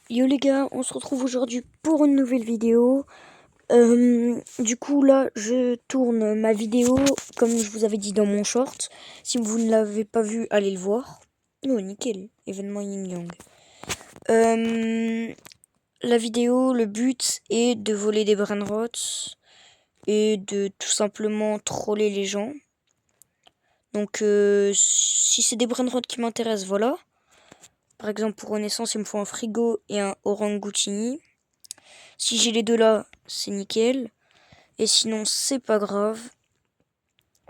Yo les gars, on se retrouve aujourd'hui pour une nouvelle vidéo. Du coup là, je tourne ma vidéo comme je vous avais dit dans mon short. Si vous ne l'avez pas vu, allez le voir. Oh nickel, événement Yin Yang. La vidéo, le but est de voler des brainrots et de tout simplement troller les gens. Donc si c'est des brainrots qui m'intéressent, voilà. Par exemple pour Renaissance, il me faut un frigo et un orangutini. Si j'ai les deux là, c'est nickel. Et sinon, c'est pas grave.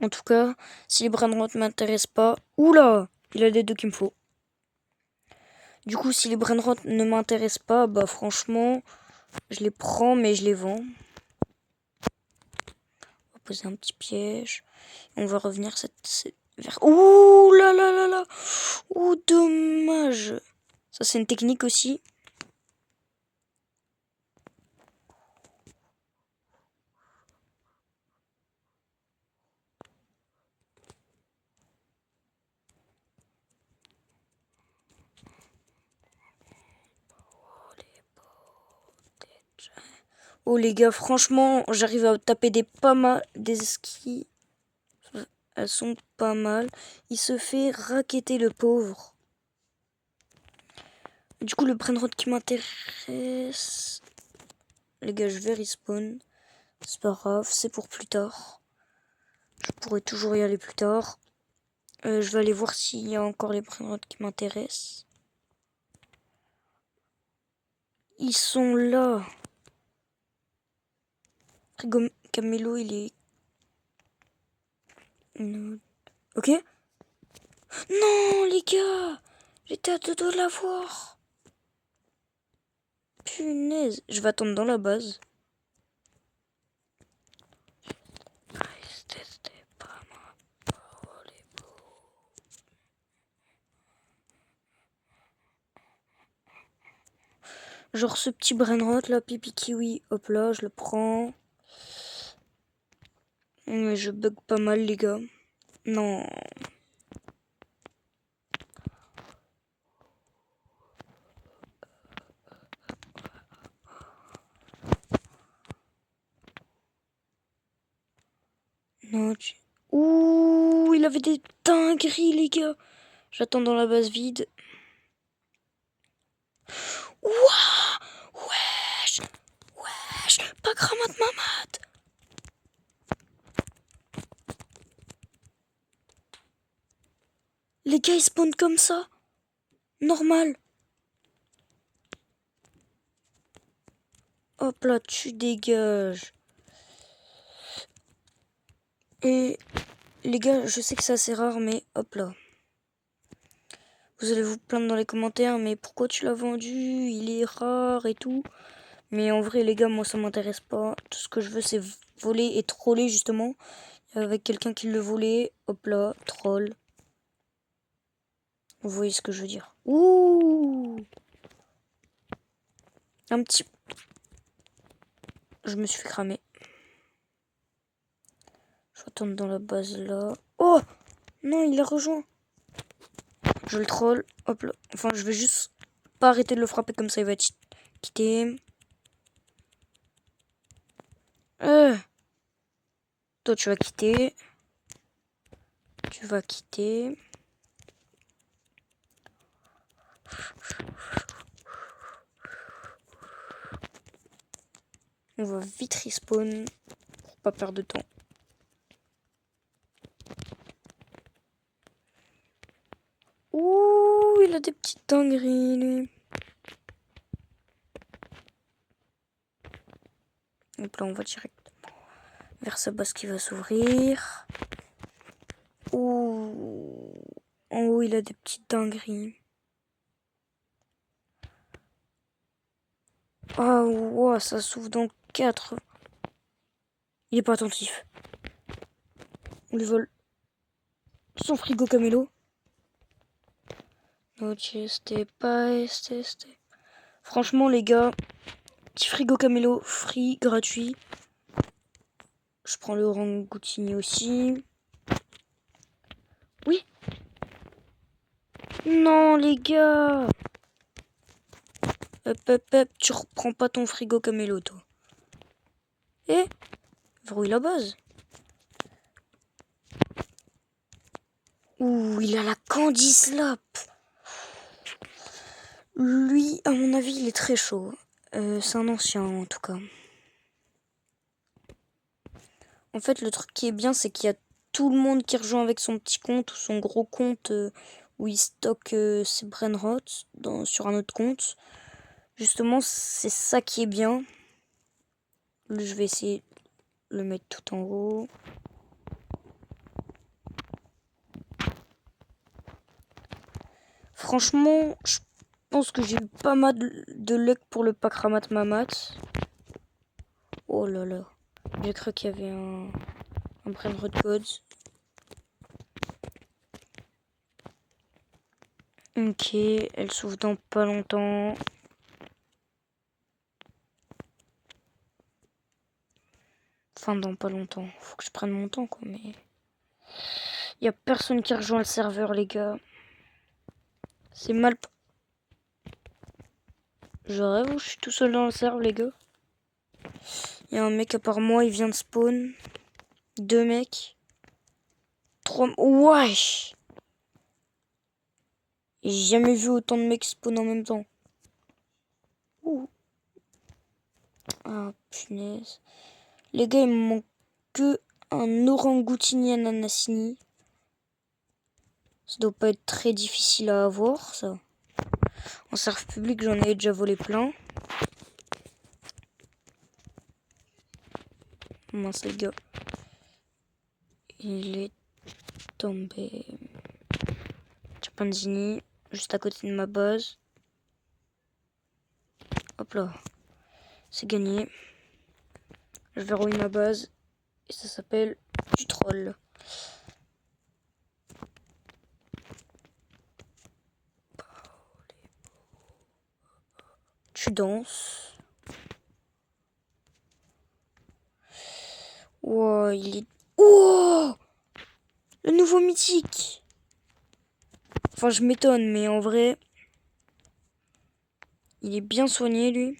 En tout cas, si les brainrots ne m'intéressent pas... Oula, il a les deux qu'il me faut. Du coup, si les brainrots ne m'intéressent pas, bah franchement, je les prends mais je les vends. On va poser un petit piège. On va revenir vers... Ouh là là là là. Ouh, dommage. Ça, c'est une technique aussi. Oh les gars, franchement, j'arrive à taper des skis. Elles sont pas mal. Il se fait racketter le pauvre. Du coup, le brainrot qui m'intéresse... Les gars, je vais respawn. C'est pas grave, c'est pour plus tard. Je pourrais toujours y aller plus tard. Je vais aller voir s'il y a encore les brainrots qui m'intéressent. Ils sont là. Frigo Camelo, il est... Ok. Non, les gars, j'étais à deux doigts de l'avoir. Punaise, je vais attendre dans la base. Genre ce petit brainrot là, pipi kiwi, hop là, je le prends. Mais je bug pas mal les gars. Non. Non, ouh, il avait des dingueries les gars. J'attends dans la base vide. Ouah, wesh, wesh, pas Kramat Mamad. Les gars ils spawnent comme ça. Normal. Hop là, tu dégages. Et les gars, je sais que c'est assez rare, mais hop là. Vous allez vous plaindre dans les commentaires, mais pourquoi tu l'as vendu? Il est rare et tout. Mais en vrai, les gars, moi ça m'intéresse pas. Tout ce que je veux, c'est voler et troller justement. Avec quelqu'un qui le volait. Hop là, troll. Vous voyez ce que je veux dire. Ouh! Un petit... Je me suis fait cramer. Je vais attendre dans la base là. Oh! Non, il a rejoint. Je le troll. Hop là. Enfin, je vais juste pas arrêter de le frapper comme ça, il va être quitté. Toi, tu vas quitter. Tu vas quitter. On va vite respawn pour pas perdre de temps. Ouh, il a des petites dingueries, lui. Donc là, on va directement vers sa base qui va s'ouvrir. Ouh. En haut, il a des petites dingueries. Ah, wow, ça s'ouvre dans 4. Il est pas attentif. On lui vole son frigo Camelo. Franchement, les gars, petit frigo Camelo, free, gratuit. Je prends le Rangoutini aussi. Oui. Non, les gars. Hop, tu reprends pas ton frigo comme Hello, toi. Eh, verrouille la base. Ouh, il a la Candy Slap. Lui, à mon avis, il est très chaud. C'est un ancien, en tout cas. En fait, le truc qui est bien, c'est qu'il y a tout le monde qui rejoint avec son petit compte ou son gros compte où il stocke ses brainrots sur un autre compte. Justement, c'est ça qui est bien. Là, je vais essayer de le mettre tout en haut. Franchement, je pense que j'ai eu pas mal de luck pour le pack Ramat Mamat. Oh là là. J'ai cru qu'il y avait un brainrot code. Ok, elle s'ouvre dans pas longtemps. Enfin, dans pas longtemps. Faut que je prenne mon temps, quoi, mais... Y a personne qui rejoint le serveur, les gars. C'est mal... Je rêve ou je suis tout seul dans le serveur, les gars? Y a un mec à part moi, il vient de spawn. 2 mecs. 3... Wesh! J'ai jamais vu autant de mecs spawn en même temps. Ouh. Ah, punaise. Les gars, il me manque que un Orangoutini Ananasini. Ça doit pas être très difficile à avoir, ça. En serve public, j'en ai déjà volé plein. Mince, les gars. Il est tombé. Chimpanzini, juste à côté de ma base. Hop là. C'est gagné. Je verrouille ma base. Et ça s'appelle du troll. Tu danses. Wow, il est... Oh, le nouveau mythique. Enfin, je m'étonne, mais en vrai... Il est bien soigné, lui.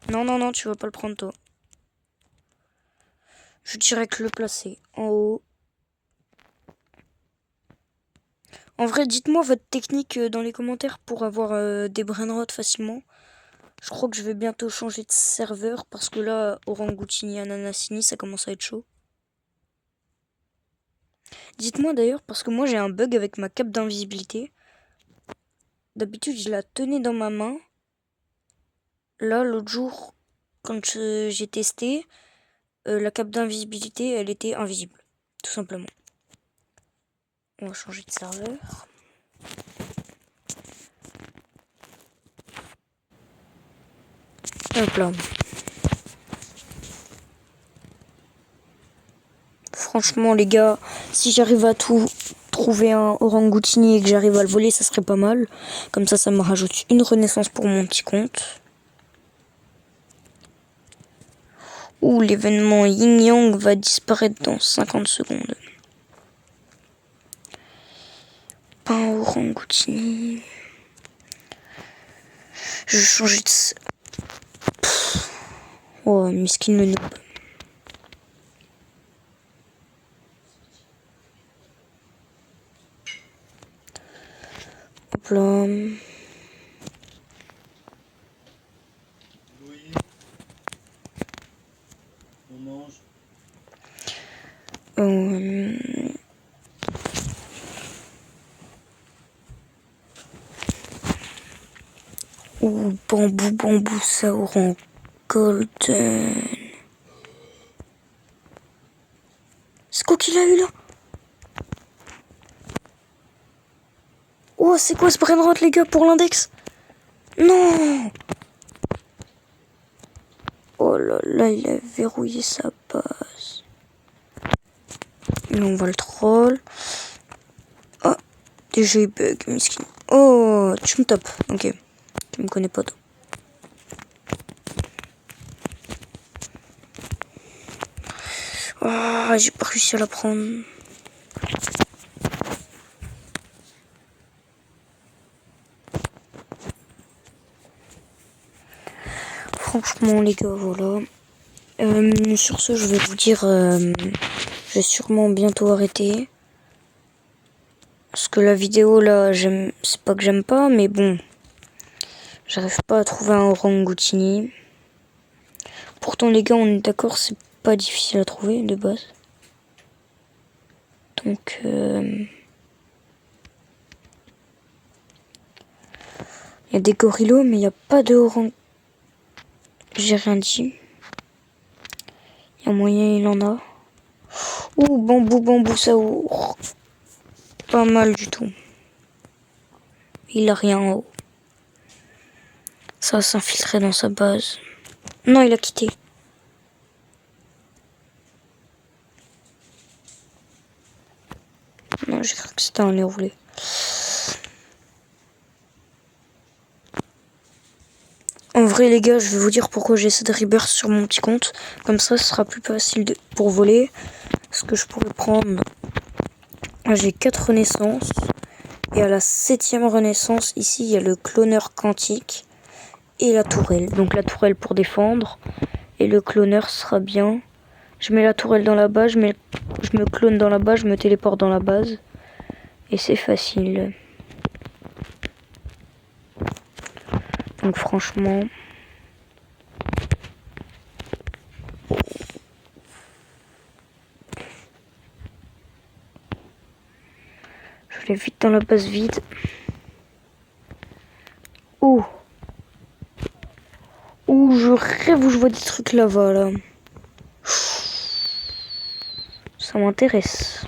Non, tu vas pas le prendre, toi. Je dirais que le placer en haut. En vrai, dites-moi votre technique dans les commentaires pour avoir des brainrots facilement. Je crois que je vais bientôt changer de serveur parce que là, Orangoutini Ananasini, ça commence à être chaud. Dites-moi d'ailleurs, parce que moi j'ai un bug avec ma cape d'invisibilité. D'habitude, je la tenais dans ma main. Là, l'autre jour, quand j'ai testé, la cape d'invisibilité, elle était invisible. Tout simplement. On va changer de serveur. Hop là. Franchement, les gars, si j'arrive à trouver un Orangoutini et que j'arrive à le voler, ça serait pas mal. Comme ça me rajoute une renaissance pour mon petit compte. Ouh, l'événement Yin Yang va disparaître dans 50 secondes. Pas un Orangoutini. Je vais changer de... Oh, miskin le noob. Hop là. Ouh, bambou, ça aura golden. C'est quoi qu'il a eu là? Oh, c'est quoi ce brainrot, les gars, pour l'index? Non! Oh là là, il a verrouillé sa base. Là, on va le troll. Oh, déjà il bug, miskin. Oh, tu me tapes. Ok, tu me connais pas, toi. Ah, j'ai pas réussi à la prendre. franchement les gars, voilà. Sur ce, je vais vous dire, je vais sûrement bientôt arrêter. Parce que la vidéo là, c'est pas que j'aime pas, mais bon, j'arrive pas à trouver un Orangoutini. Pourtant les gars, on est d'accord, c'est pas difficile à trouver de base. Donc, il y a des gorillos, mais il n'y a pas de orang. J'ai rien dit. Il y a moyen, il en a. Ouh, bambou, ça ouvre. Pas mal du tout. Il a rien en haut. Ça va s'infiltrer dans sa base. Non, il a quitté. Non, j'ai cru que c'était un lait roulé. En vrai, les gars, je vais vous dire pourquoi j'ai cette rebirth sur mon petit compte. Comme ça, ce sera plus facile pour voler. Parce que je pourrais prendre... J'ai 4 renaissances. Et à la 7e renaissance, ici, il y a le cloneur quantique. Et la tourelle. Donc la tourelle pour défendre. Et le cloneur sera bien. Je mets la tourelle dans la base, je me clone dans la base, je me téléporte dans la base. Et c'est facile. Donc franchement... Je vais vite dans la base vide. Oh! Oh, je rêve où je vois des trucs là-bas, là. Ça m'intéresse.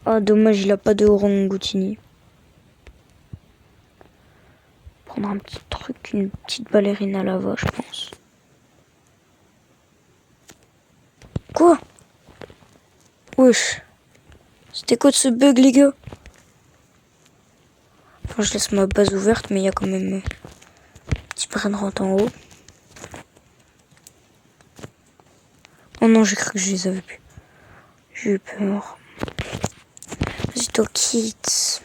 Ah, dommage, il a pas de Orangoutini. Prendre un petit truc, une petite ballerine à lava, je pense. Quoi? Wesh. C'était quoi de ce bug, les gars? Enfin, je laisse ma base ouverte, mais il y a quand même un petit brainrot en haut. Oh non, j'ai cru que je les avais plus. J'ai eu peur. Vas-y, toi, quitte.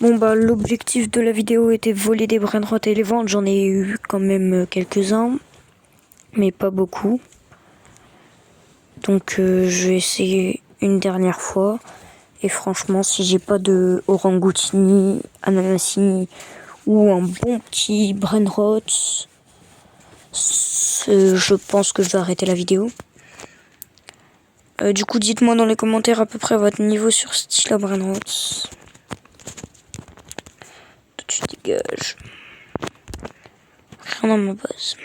Bon, bah, l'objectif de la vidéo était voler des brainrots et les vendre. J'en ai eu quand même quelques-uns, mais pas beaucoup. Donc, je vais essayer une dernière fois. Et franchement, si j'ai pas de Orangoutini, Ananasini ou un bon petit brainrot, je pense que je vais arrêter la vidéo. Du coup, dites-moi dans les commentaires à peu près votre niveau sur ce style à brainrot. Tout de suite, dégage. Rien dans ma base.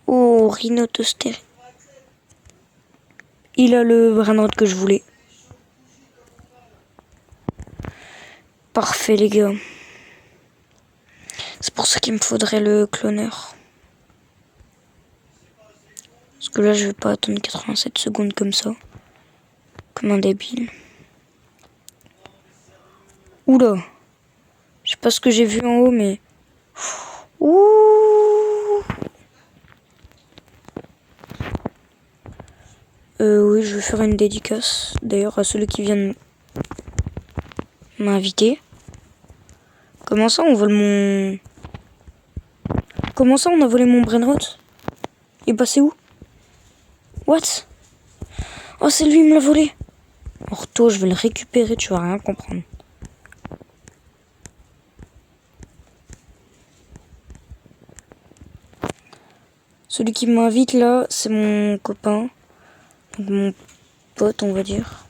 Oh, Rhinotoster. Il a le brainrot que je voulais. Parfait, les gars. C'est pour ça qu'il me faudrait le cloneur. Parce que là, je vais pas attendre 87 secondes comme ça. Comme un débile. Oula. Je sais pas ce que j'ai vu en haut, mais... Ouh. Oui, je vais faire une dédicace. D'ailleurs, à celui qui vient de m'inviter. Comment ça, on vole mon... Comment ça, on a volé mon brainrot? Il est passé où? What? Oh, c'est lui, il me l'a volé. Alors toi, je vais le récupérer, tu vas rien comprendre. Celui qui m'invite là, c'est mon copain. Donc mon pote, on va dire.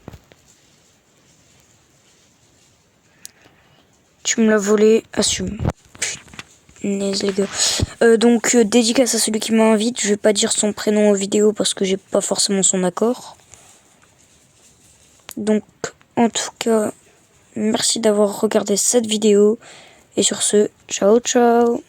Tu me l'as volé, assume. Punaise, les gars. Donc, dédicace à celui qui m'invite. Je vais pas dire son prénom en vidéo parce que j'ai pas forcément son accord. Donc, en tout cas, merci d'avoir regardé cette vidéo. Et sur ce, ciao, ciao.